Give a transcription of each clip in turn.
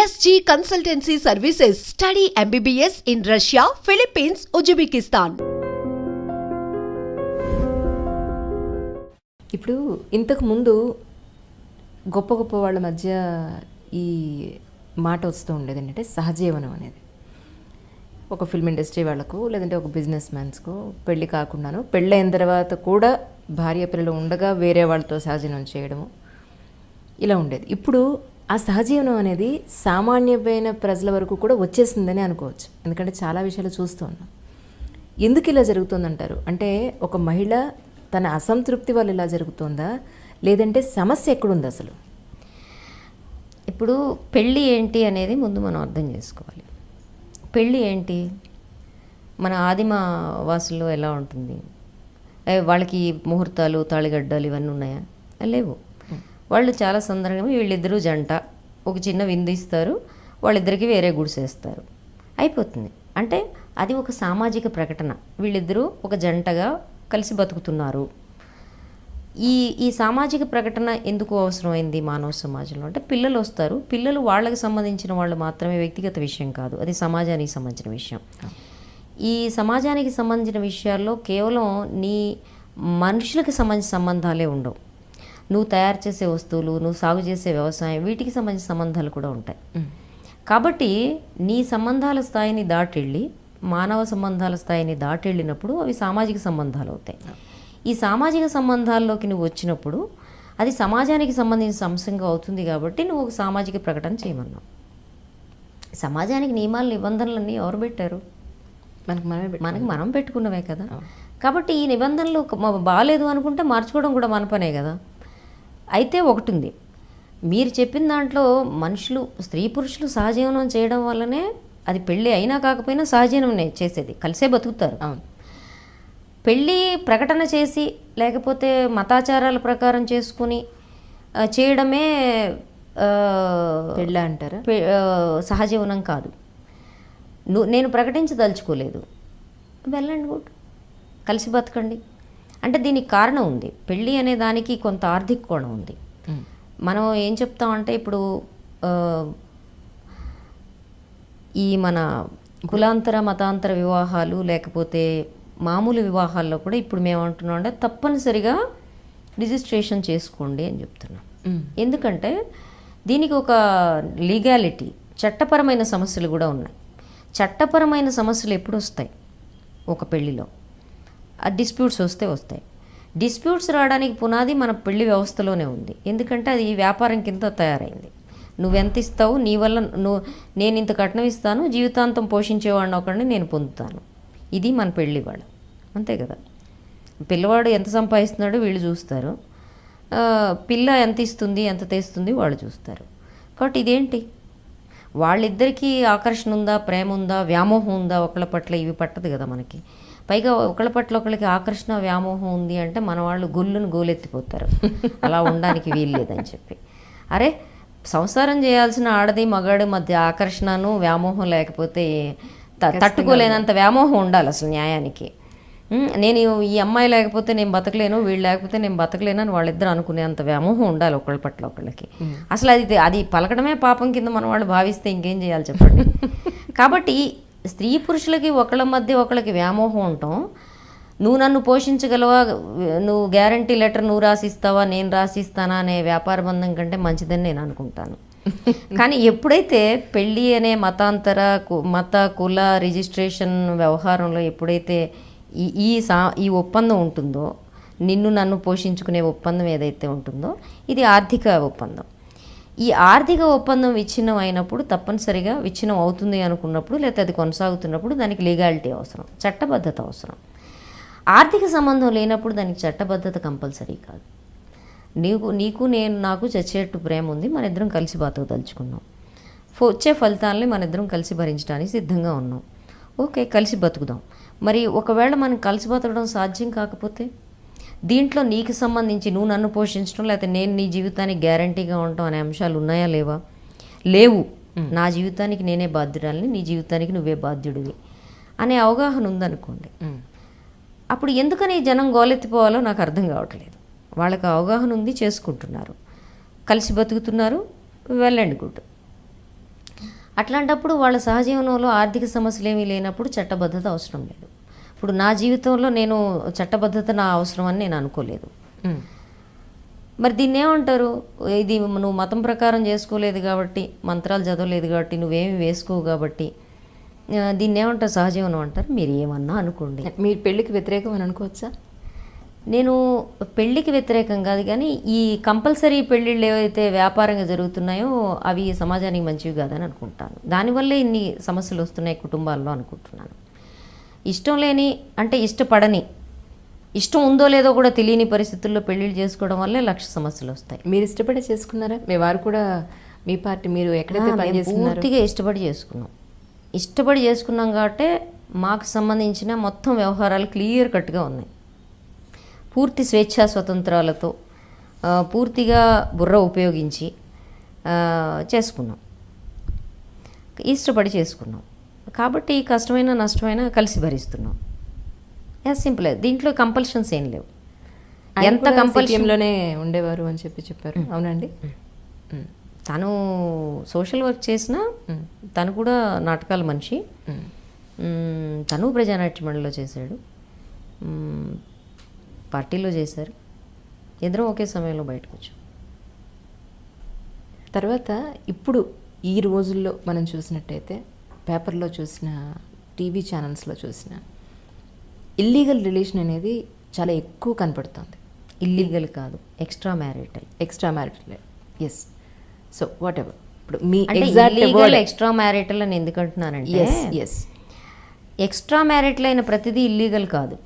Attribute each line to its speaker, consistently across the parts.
Speaker 1: SG Consultancy Services. Study MBBS in Russia, Philippines, Uzbekistan.
Speaker 2: ఇప్పుడు ఇంతకు ముందు గొప్ప గొప్ప వాళ్ళ మధ్య ఈ మాట వస్తూ ఉండేది ఏంటంటే సహజీవనం అనేది. ఒక ఫిల్మ్ ఇండస్ట్రీ వాళ్ళకు లేదంటే ఒక బిజినెస్ మ్యాన్స్కు పెళ్ళి కాకుండాను పెళ్ళైన తర్వాత కూడా భార్య పిల్లలు ఉండగా వేరే వాళ్ళతో సహజీవనం చేయడము ఇలా ఉండేది. ఇప్పుడు ఆ సహజీవనం అనేది సామాన్యమైన ప్రజల వరకు కూడా వచ్చేసిందని అనుకోవచ్చు. ఎందుకంటే చాలా విషయాలు చూస్తూ ఉన్నాం. ఎందుకు ఇలా జరుగుతుందంటారు? అంటే ఒక మహిళ తన అసంతృప్తి వల్ల ఇలా జరుగుతుందా, లేదంటే సమస్య ఎక్కడుంది అసలు?
Speaker 3: ఇప్పుడు పెళ్ళి ఏంటి అనేది ముందు మనం అర్థం చేసుకోవాలి. పెళ్ళి ఏంటి? మన ఆదిమ వాసుల్లో ఎలా ఉంటుంది? వాళ్ళకి ముహూర్తాలు, తాళిగడ్డలు ఇవన్నీ ఉన్నాయా? లేవు. వాళ్ళు చాలా సందర్భంగా వీళ్ళిద్దరూ జంట, ఒక చిన్న విందు ఇస్తారు, వాళ్ళిద్దరికి వేరే గుడిసేస్తారు, అయిపోతుంది. అంటే అది ఒక సామాజిక ప్రకటన. వీళ్ళిద్దరూ ఒక జంటగా కలిసి బతుకుతున్నారు. ఈ సామాజిక ప్రకటన ఎందుకు అవసరమైంది మానవ సమాజంలో అంటే పిల్లలు వస్తారు. పిల్లలు వాళ్ళకి సంబంధించిన వాళ్ళు మాత్రమే, వ్యక్తిగత విషయం కాదు, అది సమాజానికి సంబంధించిన విషయం. ఈ సమాజానికి సంబంధించిన విషయాల్లో కేవలం నీ మనుషులకు సంబంధించిన సంబంధాలే ఉండవు. నువ్వు తయారు చేసే వస్తువులు, నువ్వు సాగు చేసే వ్యవసాయం, వీటికి సంబంధించిన సంబంధాలు కూడా ఉంటాయి. కాబట్టి నీ సంబంధాల స్థాయిని దాటెళ్ళి మానవ సంబంధాల స్థాయిని దాటెళ్ళినప్పుడు అవి సామాజిక సంబంధాలు అవుతాయి. ఈ సామాజిక సంబంధాల్లోకి నువ్వు వచ్చినప్పుడు అది సమాజానికి సంబంధించిన అంశంగా అవుతుంది. కాబట్టి నువ్వు ఒక సామాజిక ప్రకటన చేయమన్నావు. సమాజానికి నియమాలు, నిబంధనలన్నీ ఎవరు పెట్టారు? మనకి మనం పెట్టుకున్నవే కదా. కాబట్టి ఈ నిబంధనలు బాగాలేదు అనుకుంటే మార్చుకోవడం కూడా మన పనే కదా. అయితే ఒకటి ఉంది, మీరు చెప్పిన దాంట్లో మనుషులు, స్త్రీ పురుషులు సహజీవనం చేయడం వల్లనే, అది పెళ్ళి అయినా కాకపోయినా సహజీవనం చేసేది, కలిసే బతుకుతారు. అవును. పెళ్ళి ప్రకటన చేసి లేకపోతే మతాచారాల ప్రకారం చేసుకుని చేయడమే
Speaker 2: పెళ్ళి అంటారా?
Speaker 3: సహజీవనం కాదు. నేను ప్రకటించదలుచుకోలేదు, వెళ్ళండి, గుడ్, కలిసి బతకండి అంటే దీనికి కారణం ఉంది. పెళ్ళి అనే దానికి కొంత ఆర్థిక కోణం ఉంది. మనం ఏం చెప్తామంటే ఇప్పుడు ఈ మన కులాంతర మతాంతర వివాహాలు లేకపోతే మామూలు వివాహాల్లో కూడా ఇప్పుడు మేము అంటున్నాం అంటే తప్పనిసరిగా రిజిస్ట్రేషన్ చేసుకోండి అని చెప్తున్నాం. ఎందుకంటే దీనికి ఒక లీగాలిటీ, చట్టపరమైన సమస్యలు కూడా ఉన్నాయి. చట్టపరమైన సమస్యలు ఎప్పుడు వస్తాయి? ఒక పెళ్ళిలో ఆ డిస్ప్యూట్స్ వస్తాయి. డిస్ప్యూట్స్ రావడానికి పునాది మన పెళ్లి వ్యవస్థలోనే ఉంది. ఎందుకంటే అది వ్యాపారం కింద తయారైంది. నువ్వెంత ఇస్తావు, నీ వల్ల నేను ఇంత కట్నం ఇస్తాను, జీవితాంతం పోషించేవాడిని ఒకడిని నేను పొందుతాను, ఇది మన పెళ్ళి వాళ్ళు, అంతే కదా. పిల్లవాడు ఎంత సంపాదిస్తున్నాడో వీళ్ళు చూస్తారు, పిల్ల ఎంత ఇస్తుంది, ఎంత తెస్తుంది వాళ్ళు చూస్తారు. కాబట్టి ఇదేంటి, వాళ్ళిద్దరికీ ఆకర్షణ ఉందా, ప్రేమ ఉందా, వ్యామోహం ఉందా ఒకళ్ళ పట్ల? ఇవి పట్టదు కదా మనకి. పైగా ఒకళ్ళ పట్ల ఒకళ్ళకి ఆకర్షణ, వ్యామోహం ఉంది అంటే మన వాళ్ళు గొల్లును గోలెత్తిపోతారు, అలా ఉండడానికి వీలు లేదని చెప్పి. అరే, సంసారం చేయాల్సిన ఆడది మగాడి మధ్య ఆకర్షణను వ్యామోహం లేకపోతే తట్టుకోలేనంత వ్యామోహం ఉండాలి అసలు న్యాయానికి. నేను ఈ అమ్మాయి లేకపోతే నేను బతకలేను, వీళ్ళు లేకపోతే నేను బతకలేను అని వాళ్ళిద్దరు అనుకునేంత వ్యామోహం ఉండాలి ఒకళ్ళ పట్ల ఒకళ్ళకి. అసలు అది పలకడమే పాపం కింద మన వాళ్ళు భావిస్తే ఇంకేం చేయాలి చెప్పండి. కాబట్టి స్త్రీ పురుషులకి ఒకళ్ళ మధ్య ఒకళ్ళకి వ్యామోహం ఉండటం, నువ్వు నన్ను పోషించగలవా, నువ్వు గ్యారంటీ లెటర్ నువ్వు రాసిస్తావా, నేను రాసిస్తానా అనే వ్యాపార బంధం కంటే మంచిదని నేను అనుకుంటాను. కానీ ఎప్పుడైతే పెళ్ళి అనే మత కుల రిజిస్ట్రేషన్ వ్యవహారంలో ఎప్పుడైతే ఈ ఒప్పందం ఉంటుందో, నిన్ను నన్ను పోషించుకునే ఒప్పందం ఏదైతే ఉంటుందో, ఇది ఆర్థిక ఒప్పందం. ఈ ఆర్థిక ఒప్పందం విచ్ఛిన్నం అయినప్పుడు, తప్పనిసరిగా విచ్ఛిన్నం అవుతుంది అనుకున్నప్పుడు, లేకపోతే అది కొనసాగుతున్నప్పుడు దానికి లీగాలిటీ అవసరం, చట్టబద్ధత అవసరం. ఆర్థిక సంబంధం లేనప్పుడు దానికి చట్టబద్ధత కంపల్సరీ కాదు. నీకు నాకు చచ్చేట్టు ప్రేమ ఉంది, మన ఇద్దరం కలిసి బతకదలుచుకున్నాం, వచ్చే ఫలితాలని మన ఇద్దరం కలిసి భరించడానికి సిద్ధంగా ఉన్నాం, ఓకే, కలిసి బతుకుదాం. మరి ఒకవేళ మనం కలిసి బతకడం సాధ్యం కాకపోతే, దీంట్లో నీకు సంబంధించి నువ్వు నన్ను పోషించడం లేకపోతే నేను నీ జీవితానికి గ్యారంటీగా ఉండటం అనే అంశాలు ఉన్నాయా లేవా? లేవు. నా జీవితానికి నేనే బాధ్యురాలని, నీ జీవితానికి నువ్వే బాధ్యుడివి అనే అవగాహన ఉందనుకోండి, అప్పుడు ఎందుకని జనం గోలెత్తిపోవాలో నాకు అర్థం కావట్లేదు. వాళ్ళకి అవగాహన ఉంది, చేసుకుంటున్నారు, కలిసి బతుకుతున్నారు, వెల్ అండ్ గుడ్. అట్లాంటప్పుడు వాళ్ళ సహజీవనంలో ఆర్థిక సమస్యలు ఏమీ లేనప్పుడు చట్టబద్ధత అవసరం లేదు. ఇప్పుడు నా జీవితంలో నేను చట్టబద్ధత నా అవసరం అని నేను అనుకోలేదు. మరి దీన్ని ఏమంటారు, ఇది నువ్వు మతం ప్రకారం చేసుకోలేదు కాబట్టి, మంత్రాలు చదవలేదు కాబట్టి, నువ్వేమి వేసుకోవు కాబట్టి దీన్ని ఏమంటారు, సహజీవనం అంటారు. మీరు ఏమన్నా అనుకోండి.
Speaker 2: మీరు పెళ్ళికి వ్యతిరేకం అని అనుకోవచ్చా?
Speaker 3: నేను పెళ్ళికి వ్యతిరేకం కాదు, కానీ ఈ కంపల్సరీ పెళ్ళిళ్ళు ఏవైతే వ్యాపారంగా జరుగుతున్నాయో అవి సమాజానికి మంచివి కాదని అనుకుంటాను. దానివల్లే ఇన్ని సమస్యలు వస్తున్నాయి కుటుంబాల్లో అనుకుంటున్నాను. ఇష్టం లేని, అంటే ఇష్టపడని, ఇష్టం ఉందో లేదో కూడా తెలియని పరిస్థితుల్లో పెళ్ళిళ్ళు చేసుకోవడం వల్లే లక్ష సమస్యలు వస్తాయి.
Speaker 2: మీరు ఇష్టపడే చేసుకున్నారా? మీ వారు కూడా మీ పార్టీ, మీరు ఎక్కడైతే పనిచేస్తున్నారు?
Speaker 3: పూర్తిగా ఇష్టపడి చేసుకున్నాం కాబట్టి మాకు సంబంధించిన మొత్తం వ్యవహారాలు క్లియర్ కట్గా ఉన్నాయి. పూర్తి స్వేచ్ఛా స్వతంత్రాలతో పూర్తిగా బుర్ర ఉపయోగించి చేసుకున్నాం, ఇష్టపడి చేసుకున్నాం. కాబట్టి కష్టమైన నష్టమైన కలిసి భరిస్తున్నాం. As simple. దీంట్లో కంపల్షన్స్ ఏం లేవు. ఎంత
Speaker 2: కంపల్షన్లోనే ఉండేవారు అని చెప్పారు. అవునండి.
Speaker 3: తను సోషల్ వర్క్ చేసినా తను కూడా నాటకాల మనిషి. తను ప్రజానాట్య మండలిలో చేశాడు, పార్టీలో చేశారు. ఇద్దరం ఒకే సమయంలో బయటకు వచ్చాం.
Speaker 2: తర్వాత ఇప్పుడు ఈ రోజుల్లో మనం చూసినట్టయితే పేపర్లో చూసిన, టీవీ ఛానల్స్లో చూసిన ఇల్లీగల్ రిలేషన్ అనేది చాలా ఎక్కువ కనపడుతుంది.
Speaker 3: ఇల్లీగల్ కాదు, extra marital. Yes. So whatever, ఇప్పుడు మీ ఎగ్జాక్ట్ ఎక్స్ట్రా మ్యారిటల్ అని ఎందుకు అంటున్నానంటే, ఎక్స్ట్రా మ్యారిటల్ అయిన ప్రతిదీ ఇల్లీగల్ కాదు.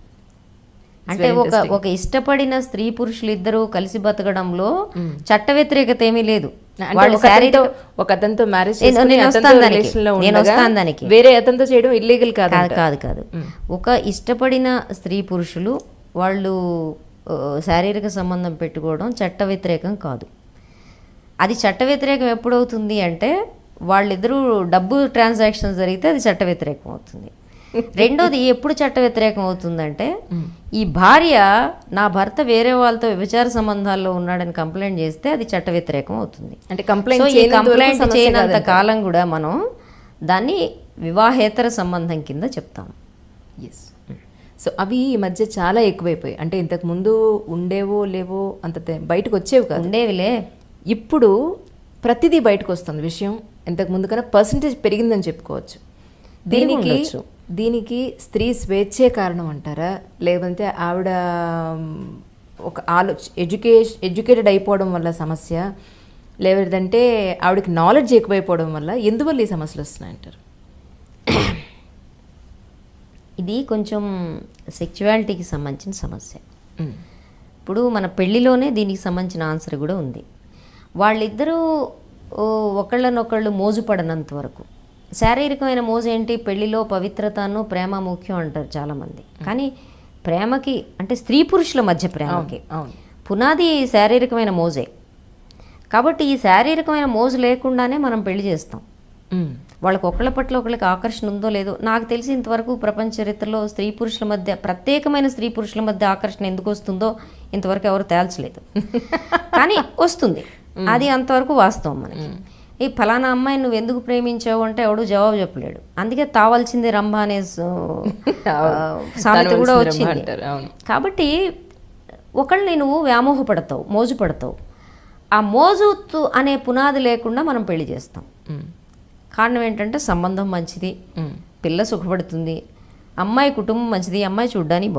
Speaker 3: అంటే ఒక ఇష్టపడిన స్త్రీ పురుషులు ఇద్దరు కలిసి బతకడంలో చట్ట వ్యతిరేకత ఏమీ లేదు.
Speaker 2: ఒక అతనితో మ్యారేజ్
Speaker 3: దానికి
Speaker 2: వేరే అతనితో చేయడం ఇల్లీగల్
Speaker 3: కాదు. ఒక ఇష్టపడిన స్త్రీ పురుషులు వాళ్ళు శారీరక సంబంధం పెట్టుకోవడం చట్ట వ్యతిరేకం కాదు. అది చట్ట వ్యతిరేకం ఎప్పుడవుతుంది అంటే వాళ్ళిద్దరూ డబ్బు ట్రాన్సాక్షన్స్ జరిగితే అది చట్ట వ్యతిరేకం అవుతుంది. రెండోది ఎప్పుడు చట్ట వ్యతిరేకం అవుతుందంటే, ఈ భార్య నా భర్త వేరే వాళ్ళతో వ్యభిచార సంబంధాల్లో ఉన్నాడని కంప్లైంట్ చేస్తే అది చట్ట వ్యతిరేకం అవుతుంది.
Speaker 2: అంటే కంప్లైంట్
Speaker 3: చేయనంత కాలం కూడా మనం దాన్ని వివాహేతర సంబంధం కింద చెప్తాం.
Speaker 2: ఎస్. సో అవి ఈ మధ్య చాలా ఎక్కువైపోయాయి. అంటే ఇంతకు ముందు ఉండేవో లేవో అంత బయటకు వచ్చేవి కాదు.
Speaker 3: ఉండేవిలే.
Speaker 2: ఇప్పుడు ప్రతిదీ బయటకు వస్తుంది విషయం. ఇంతకు ముందు కన్నా పర్సంటేజ్ పెరిగిందని చెప్పుకోవచ్చు. దీనికి స్త్రీ స్వేచ్ఛే కారణం అంటారా, లేదంటే ఆవిడ ఒక ఎడ్యుకేటెడ్ అయిపోవడం వల్ల సమస్య, లేదంటే ఆవిడకి నాలెడ్జ్ ఎక్కువైపోవడం వల్ల, ఎందువల్ల ఈ సమస్యలు వస్తున్నాయంటారు?
Speaker 3: ఇది కొంచెం సెక్చువాలిటీకి సంబంధించిన సమస్య. ఇప్పుడు మన పెళ్ళిలోనే దీనికి సంబంధించిన ఆన్సర్ కూడా ఉంది. వాళ్ళిద్దరూ ఒకళ్ళనొకళ్ళు మోజుపడనంత వరకు. శారీరకమైన మోజు ఏంటి, పెళ్లిలో పవిత్రతను ప్రేమ ముఖ్యం అంటారు చాలామంది. కానీ ప్రేమకి, అంటే స్త్రీ పురుషుల మధ్య ప్రేమకి పునాది శారీరకమైన మోజే. కాబట్టి ఈ శారీరకమైన మోజు లేకుండానే మనం పెళ్లి చేస్తాం. వాళ్ళకి ఒకళ్ళ పట్ల ఒకళ్ళకి ఆకర్షణ ఉందో లేదో నాకు తెలిసి ఇంతవరకు ప్రపంచ చరిత్రలో స్త్రీ పురుషుల మధ్య, ప్రత్యేకమైన స్త్రీ పురుషుల మధ్య ఆకర్షణ ఎందుకు వస్తుందో ఇంతవరకు ఎవరు తేల్చలేదు. కానీ వస్తుంది, అది అంతవరకు వాస్తవం. మనకి ఈ ఫలానా అమ్మాయి నువ్వు ఎందుకు ప్రేమించావు అంటే ఎవడు జవాబు చెప్పలేడు. అందుకే తావాల్సింది రంభ అనే సామెత కూడా వచ్చింది. కాబట్టి ఒకళ్ళని నువ్వు వ్యామోహపడతావు, మోజు పడతావు. ఆ మోజు అనే పునాది లేకుండా మనం పెళ్లి చేస్తాం. కారణం ఏంటంటే సంబంధం మంచిది, పిల్ల సుఖపడుతుంది, అమ్మాయి కుటుంబం మంచిది, అమ్మాయి చూడ్డానికి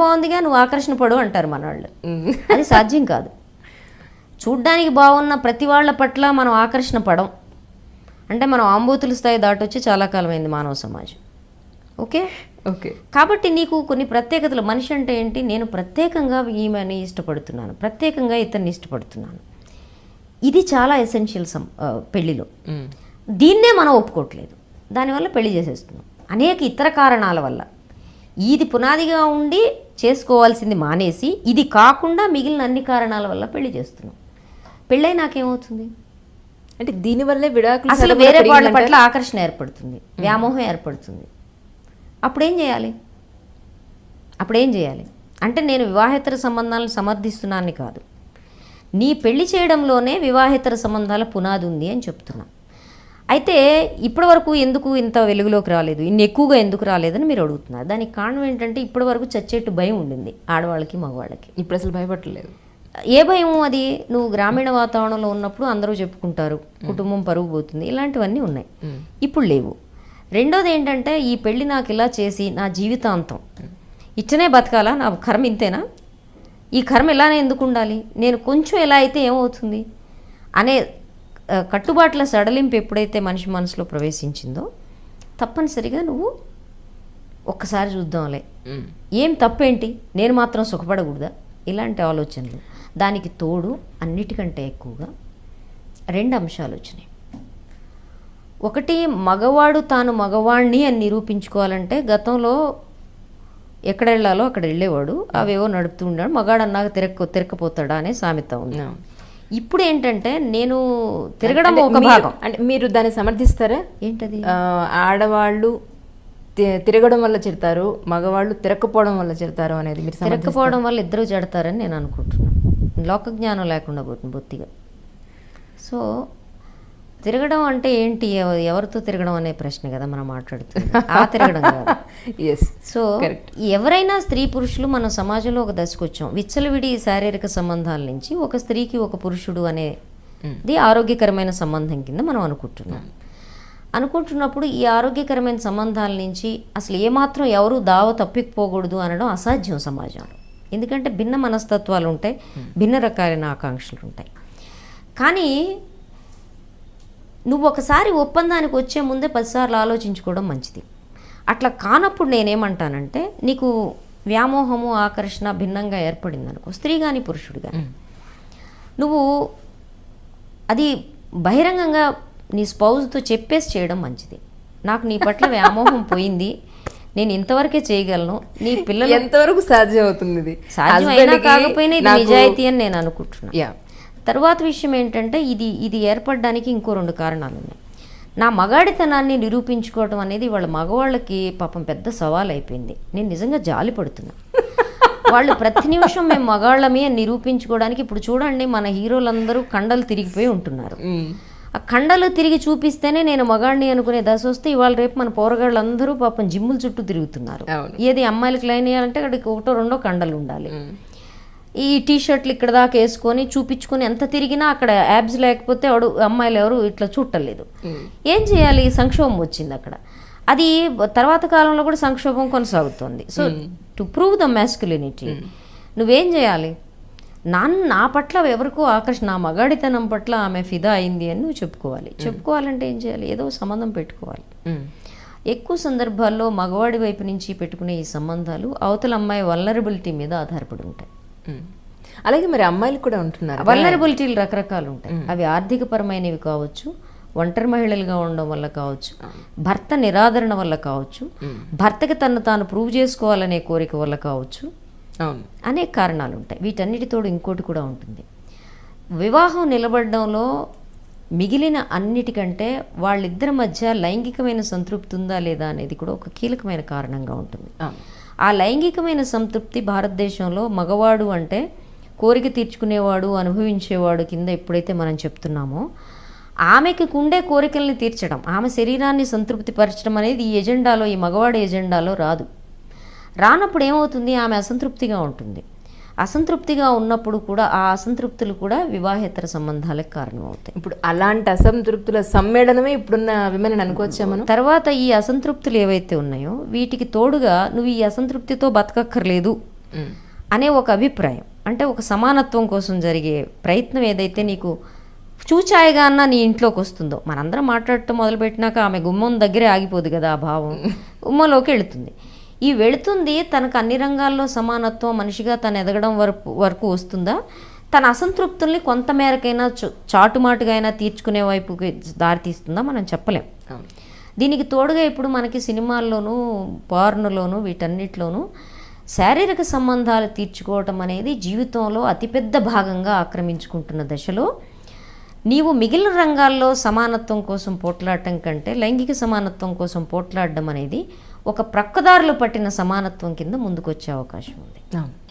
Speaker 3: బాగుందిగా నువ్వు ఆకర్షణ పడు అంటారు మన వాళ్ళు. అది సాధ్యం కాదు. చూడ్డానికి బాగున్న ప్రతి వాళ్ళ పట్ల మనం ఆకర్షణ పడం అంటే మనం ఆంబోతుల స్థాయి దాటొచ్చి చాలా కాలమైంది మానవ సమాజం. ఓకే. కాబట్టి నీకు కొన్ని ప్రత్యేకతలు, మనిషి అంటే ఏంటి, నేను ప్రత్యేకంగా ఈమెని ఇష్టపడుతున్నాను, ప్రత్యేకంగా ఇతన్ని ఇష్టపడుతున్నాను, ఇది చాలా ఎసెన్షియల్ పెళ్లిలో. దీన్నే మనం ఒప్పుకోవట్లేదు, దానివల్ల పెళ్లి చేసేస్తున్నాం అనేక ఇతర కారణాల వల్ల. ఇది పునాదిగా ఉండి చేసుకోవాల్సింది మానేసి ఇది కాకుండా మిగిలిన అన్ని కారణాల వల్ల పెళ్లి చేస్తున్నాం. పెళ్ళై నాకేమవుతుంది
Speaker 2: అంటే దీనివల్లే విడాకులు,
Speaker 3: అసలు వేరే వాళ్ళ పట్ల ఆకర్షణ ఏర్పడుతుంది, వ్యామోహం ఏర్పడుతుంది. అప్పుడేం చేయాలి అంటే నేను వివాహేతర సంబంధాలను సమర్థిస్తున్నాను కాదు, నీ పెళ్లి చేయడంలోనే వివాహేతర సంబంధాల పునాది ఉంది అని చెప్తున్నా. అయితే ఇప్పటి వరకు ఎందుకు ఇంత వెలుగులోకి రాలేదు, ఇన్ని ఎక్కువగా ఎందుకు రాలేదని మీరు అడుగుతున్నారు. దానికి కారణం ఏంటంటే ఇప్పటి వరకు చచ్చేట్టు భయం ఉండింది ఆడవాళ్ళకి మగవాళ్ళకి.
Speaker 2: ఇప్పుడు అసలు భయపడలేదు.
Speaker 3: ఏ భయం అది? నువ్వు గ్రామీణ వాతావరణంలో ఉన్నప్పుడు అందరూ చెప్పుకుంటారు, కుటుంబం పరుగు పోతుంది, ఇలాంటివన్నీ ఉన్నాయి. ఇప్పుడు లేవు. రెండోది ఏంటంటే ఈ పెళ్ళి నాకు ఇలా చేసి నా జీవితాంతం ఇచ్చనే బతకాలా, నా కర్మ ఇంతేనా, ఈ కర్మ ఇలానే ఎందుకు ఉండాలి, నేను కొంచెం ఎలా అయితే ఏమవుతుంది అనే కట్టుబాట్ల సడలింపు ఎప్పుడైతే మనిషి మనసులో ప్రవేశించిందో తప్పనిసరిగా నువ్వు ఒక్కసారి చూద్దాంలే, ఏం తప్పేంటి, నేను మాత్రం సుఖపడకూడదా, ఇలాంటి ఆలోచనలు. దానికి తోడు అన్నిటికంటే ఎక్కువగా 2 అంశాలు వచ్చినాయి. ఒకటి, మగవాడు తాను మగవాణ్ణి అని నిరూపించుకోవాలంటే గతంలో ఎక్కడ వెళ్ళాలో అక్కడ వెళ్ళేవాడు, అవేవో నడుపుతూ ఉన్నాడు, మగాడు అన్నాక తిరగపోతాడా అనే సామెత ఉంది. ఇప్పుడు ఏంటంటే నేను తిరగడం ఒక భాగం.
Speaker 2: అంటే మీరు దాన్ని సమర్థిస్తారా?
Speaker 3: ఏంటది?
Speaker 2: ఆడవాళ్ళు తిరగడం వల్ల చెడతారు, మగవాళ్ళు తిరగకపోవడం వల్ల చెడతారు అనేది మీరు
Speaker 3: తిరగకపోవడం వల్ల ఇద్దరు చెడతారని నేను అనుకుంటున్నాను. లోక జ్ఞానం లేకుండా పోతుంది బొత్తిగా. సో తిరగడం అంటే ఏంటి, ఎవరితో తిరగడం అనే ప్రశ్న కదా మనం మాట్లాడుతుంది, ఆ తిరగడం కాదు. సో ఎవరైనా స్త్రీ పురుషులు మనం సమాజంలో ఒక దశకు వచ్చాం. విచ్చలవిడి శారీరక సంబంధాల నుంచి ఒక స్త్రీకి ఒక పురుషుడు అనేది ఆరోగ్యకరమైన సంబంధం కింద మనం అనుకుంటున్నప్పుడు ఈ ఆరోగ్యకరమైన సంబంధాల నుంచి అసలు ఏమాత్రం ఎవరు దావ తప్పిపోకూడదు అనడం అసాధ్యం సమాజంలో. ఎందుకంటే భిన్న మనస్తత్వాలు ఉంటాయి, భిన్న రకాలైన ఆకాంక్షలు ఉంటాయి. కానీ నువ్వు ఒకసారి ఒప్పందానికి వచ్చే ముందే 10 సార్లు ఆలోచించుకోవడం మంచిది. అట్లా కానప్పుడు నేనేమంటానంటే నీకు వ్యామోహము ఆకర్షణ భిన్నంగా ఏర్పడింది అనుకో, స్త్రీ కానీ పురుషుడు కానీ, నువ్వు అది బహిరంగంగా నీ స్పౌజ్తో చెప్పేసి చేయడం మంచిది. నాకు నీ పట్ల వ్యామోహం పోయింది, నేను ఇంతవరకే చేయగలను, నీ పిల్లలు
Speaker 2: ఎంతవరకు సాధ్యం అవుతుంది, ఇది
Speaker 3: సాధ్యమైనా కాకపోయినా ఇది నిజాయితీ అని నేను అనుకుంటున్నాను. తర్వాత విషయం ఏంటంటే ఇది ఏర్పడడానికి ఇంకో 2 కారణాలు ఉన్నాయి. నా మగాడితనాన్ని నిరూపించుకోవడం అనేది వాళ్ళ మగవాళ్ళకి పాపం పెద్ద సవాల్ అయిపోయింది. నేను నిజంగా జాలి పడుతున్నా. వాళ్ళు ప్రతి నిమిషం మేము మగాళ్ళమే అని నిరూపించుకోవడానికి, ఇప్పుడు చూడండి మన హీరోలందరూ కండలు తిరిగిపోయి ఉంటున్నారు. ఆ కండలు తిరిగి చూపిస్తేనే నేను మగాడిని అనుకునే దశ వస్తే ఇవాళ రేపు మన పోరగాళ్ళందరూ పాపం జిమ్ముల చుట్టూ తిరుగుతున్నారు. ఏది అమ్మాయిలకు లైన్ వేయాలంటే అక్కడికి 1-2 కండలు ఉండాలి. ఈ టీషర్ట్లు ఇక్కడ దాకా వేసుకొని చూపించుకొని ఎంత తిరిగినా అక్కడ యాబ్స్ లేకపోతే అమ్మాయిలు ఎవరు ఇట్లా చూడలేదు. ఏం చేయాలి? సంక్షోభం వచ్చింది అక్కడ. అది తర్వాత కాలంలో కూడా సంక్షోభం కొనసాగుతుంది. So to prove the masculinity నువ్వేం చేయాలి? నా పట్ల ఎవరికో ఆకర్షణ, నా మగాడితనం పట్ల ఆమె ఫిదా అయింది అని నువ్వు చెప్పుకోవాలంటే ఏం చేయాలి? ఏదో సంబంధం పెట్టుకోవాలి. ఎక్కువ సందర్భాల్లో మగవాడి వైపు నుంచి పెట్టుకునే ఈ సంబంధాలు అవతల అమ్మాయి వల్నరబిలిటీ మీద ఆధారపడి ఉంటాయి.
Speaker 2: అలాగే మరి అమ్మాయిలు కూడా ఉంటున్నారు.
Speaker 3: వల్నరబిలిటీలు రకరకాలు ఉంటాయి. అవి ఆర్థికపరమైనవి కావచ్చు, ఒంటరి మహిళలుగా ఉండడం వల్ల కావచ్చు, భర్త నిరాదరణ వల్ల కావచ్చు, భర్తకి తను తాను ప్రూవ్ చేసుకోవాలనే కోరిక వల్ల కావచ్చు, అనేక కారణాలు ఉంటాయి. వీటన్నిటితోడు ఇంకోటి కూడా ఉంటుంది. వివాహం నిలబడడంలో మిగిలిన అన్నిటికంటే వాళ్ళిద్దరి మధ్య లైంగికమైన సంతృప్తి ఉందా లేదా అనేది కూడా ఒక కీలకమైన కారణంగా ఉంటుంది. ఆ లైంగికమైన సంతృప్తి భారతదేశంలో మగవాడు అంటే కోరిక తీర్చుకునేవాడు, అనుభవించేవాడు కింద ఎప్పుడైతే మనం చెప్తున్నామో, ఆమెకి ఉండే కోరికల్ని తీర్చడం, ఆమె శరీరాన్ని సంతృప్తి పరచడం అనేది ఈ ఎజెండాలో, ఈ మగవాడి ఎజెండాలో రానప్పుడు ఏమవుతుంది? ఆమె అసంతృప్తిగా ఉంటుంది. అసంతృప్తిగా ఉన్నప్పుడు కూడా ఆ అసంతృప్తులు కూడా వివాహేతర సంబంధాలకు కారణమవుతాయి.
Speaker 2: ఇప్పుడు అలాంటి అసంతృప్తుల సమ్మేళనమే ఇప్పుడున్న విమెన్ అనుకోవచ్చా మనం?
Speaker 3: తర్వాత ఈ అసంతృప్తులు ఏవైతే ఉన్నాయో వీటికి తోడుగా నువ్వు ఈ అసంతృప్తితో బతకక్కర్లేదు అనే ఒక అభిప్రాయం, అంటే ఒక సమానత్వం కోసం జరిగే ప్రయత్నం ఏదైతే నీకు చూచాయిగా అన్న నీ ఇంట్లోకి వస్తుందో, మనందరం మాట్లాడటం మొదలుపెట్టినాక ఆమె గుమ్మం దగ్గరే ఆగిపోదు కదా ఆ భావం, గుమ్మంలోకి వెళుతుంది. ఈ వెళుతుంది తనకు అన్ని రంగాల్లో సమానత్వం, మనిషిగా తను ఎదగడం వరకు వస్తుందా, తన అసంతృప్తుల్ని కొంతమేరకైనా చాటుమాటుగా అయినా తీర్చుకునే వైపుకి దారితీస్తుందా మనం చెప్పలేం. దీనికి తోడుగా ఇప్పుడు మనకి సినిమాల్లోనూ పార్నులోనూ వీటన్నిటిలోనూ శారీరక సంబంధాలు తీర్చుకోవటం అనేది జీవితంలో అతిపెద్ద భాగంగా ఆక్రమించుకుంటున్న దశలో నీవు మిగిలిన రంగాల్లో సమానత్వం కోసం పోట్లాడటం కంటే లైంగిక సమానత్వం కోసం పోట్లాడడం అనేది ఒక ప్రక్కదారులు పట్టిన సమానత్వం కింద ముందుకొచ్చే అవకాశం ఉంది.